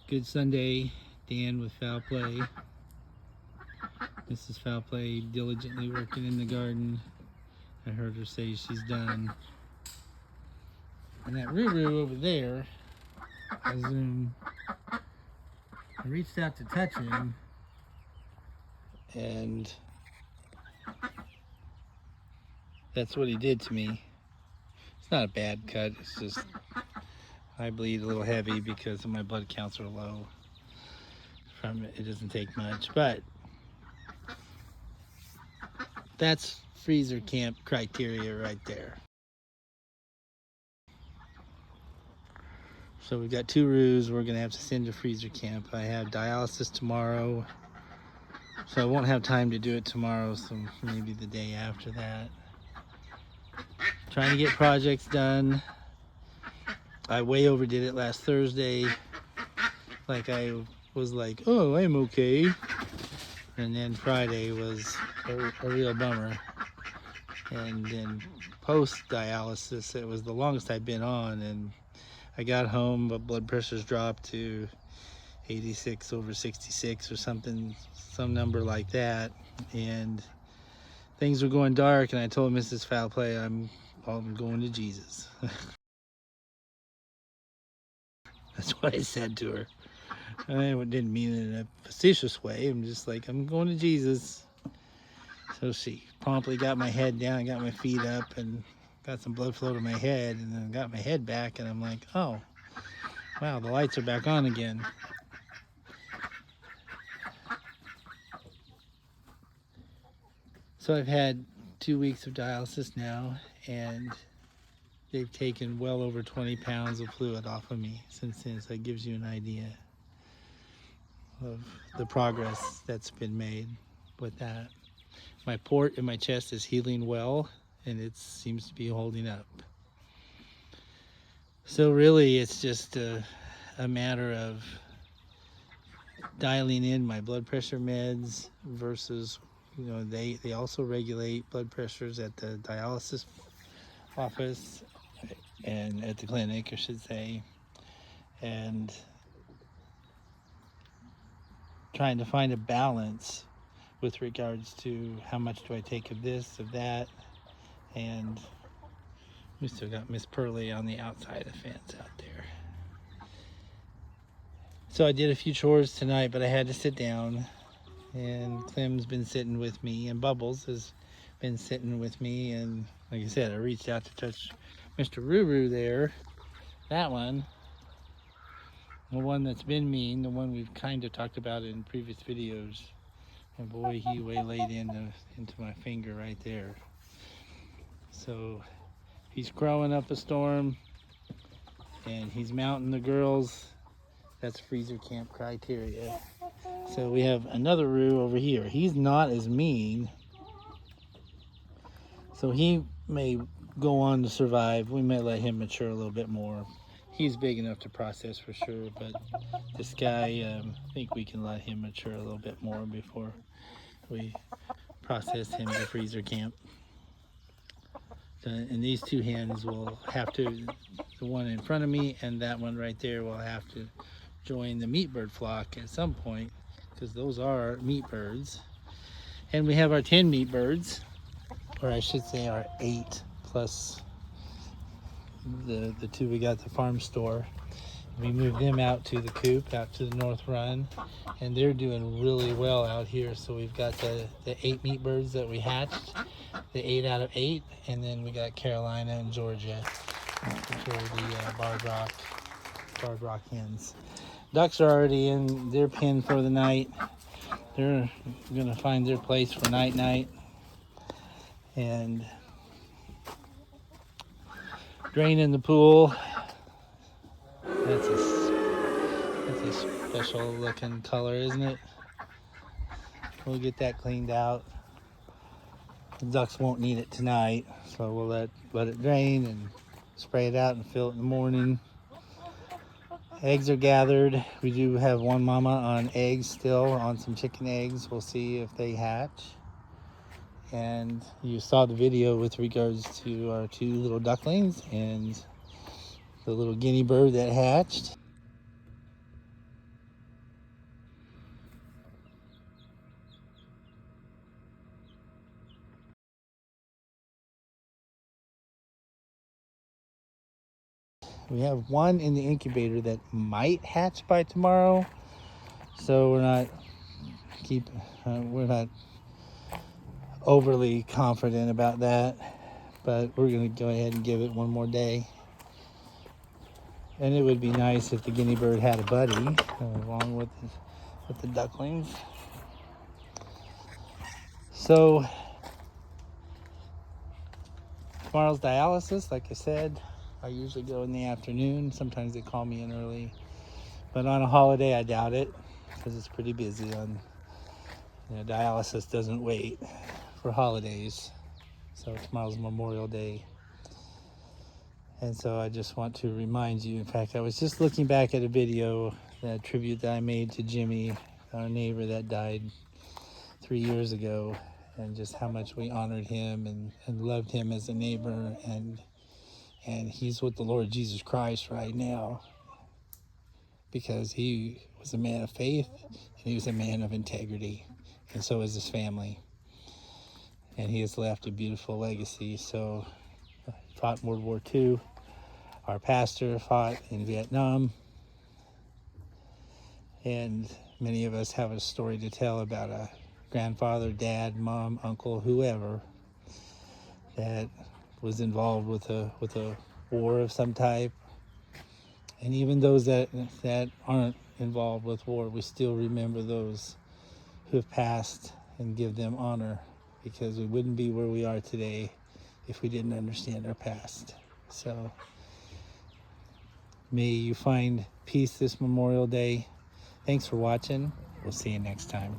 Good Sunday, Dan with Fowl Play. Mrs. Fowl Play diligently working in the garden. I heard her say she's done. And that roo-roo over there, I reached out to touch him, and that's what he did to me. It's not a bad cut, it's just I bleed a little heavy because my blood counts are low. From it doesn't take much, but that's freezer camp criteria right there. So we've got 2 roos we're gonna have to send to freezer camp. I have dialysis tomorrow, so I won't have time to do it tomorrow, so maybe the day after that. Trying to get projects done. I way overdid it last Thursday. Like I was like, oh, I'm okay. And then Friday was a real bummer. And then post-dialysis, it was the longest I've been on. And I got home, but blood pressure's dropped to 86/66 or something, some number like that. And things were going dark, and I told Mrs. Fowl Play, I'm going to Jesus. That's what I said to her. I didn't mean it in a facetious way. I'm just like, I'm going to Jesus. So she promptly got my head down, got my feet up, and got some blood flow to my head, and then got my head back, and I'm like, oh, wow, the lights are back on again. So I've had 2 weeks of dialysis now, and they've taken well over 20 pounds of fluid off of me since then, so it gives you an idea of the progress that's been made with that. My port in my chest is healing well, and it seems to be holding up. So really it's just a matter of dialing in my blood pressure meds versus, you know, they also regulate blood pressures at the dialysis office and at the clinic, I should say, and trying to find a balance with regards to how much do I take of this, of that, and we still got Miss Pearly on the outside of the fence out there. So I did a few chores tonight, but I had to sit down, and Clem's been sitting with me, and Bubbles has been sitting with me, and like I said, I reached out to touch Mr. Roo-Roo there, that one, the one that's been mean, the one we've kind of talked about in previous videos. And boy, he waylaid into my finger right there. So he's crowing up a storm, and he's mounting the girls. That's freezer camp criteria. So we have another roo over here. He's not as mean, so he may go on to survive. We may let him mature a little bit more. He's big enough to process for sure, but this guy, I think we can let him mature a little bit more before we process him to freezer camp. And these 2 hens will have to, the one in front of me and that one right there, will have to join the meat bird flock at some point, because those are meat birds. And we have our 10 meat birds, or I should say our 8 plus the 2 we got at the farm store. We moved them out to the coop, out to the north run, and they're doing really well out here. So we've got the 8 meat birds that we hatched, the 8 out of 8, and then we got Carolina and Georgia, which are the barred rock hens. Ducks are already in their pen for the night. They're gonna find their place for night, and draining the pool. That's a special looking color, isn't it? We'll get that cleaned out. The ducks won't need it tonight, so we'll let it drain and spray it out and fill it in the morning. Eggs are gathered. We do have one mama on eggs still, on some chicken eggs. We'll see if they hatch. And you saw the video with regards to our 2 little ducklings and the little guinea bird that hatched. We have one in the incubator that might hatch by tomorrow, so we're not overly confident about that, but we're going to go ahead and give it one more day. And it would be nice if the guinea bird had a buddy along with the ducklings. So tomorrow's dialysis, like I said, I usually go in the afternoon. Sometimes they call me in early, but on a holiday I doubt it, because it's pretty busy. Dialysis doesn't wait for holidays. So tomorrow's Memorial Day. And so I just want to remind you, in fact, I was just looking back at a video, that tribute that I made to Jimmy, our neighbor that died 3 years ago, and just how much we honored him and loved him as a neighbor. And he's with the Lord Jesus Christ right now, because he was a man of faith and he was a man of integrity, and so is his family. And he has left a beautiful legacy. So he fought in World War II. Our pastor fought in Vietnam. And many of us have a story to tell about a grandfather, dad, mom, uncle, whoever that was involved with a war of some type. And even those that aren't involved with war, we still remember those who have passed and give them honor, because we wouldn't be where we are today if we didn't understand our past. So may you find peace this Memorial Day. Thanks for watching. We'll see you next time.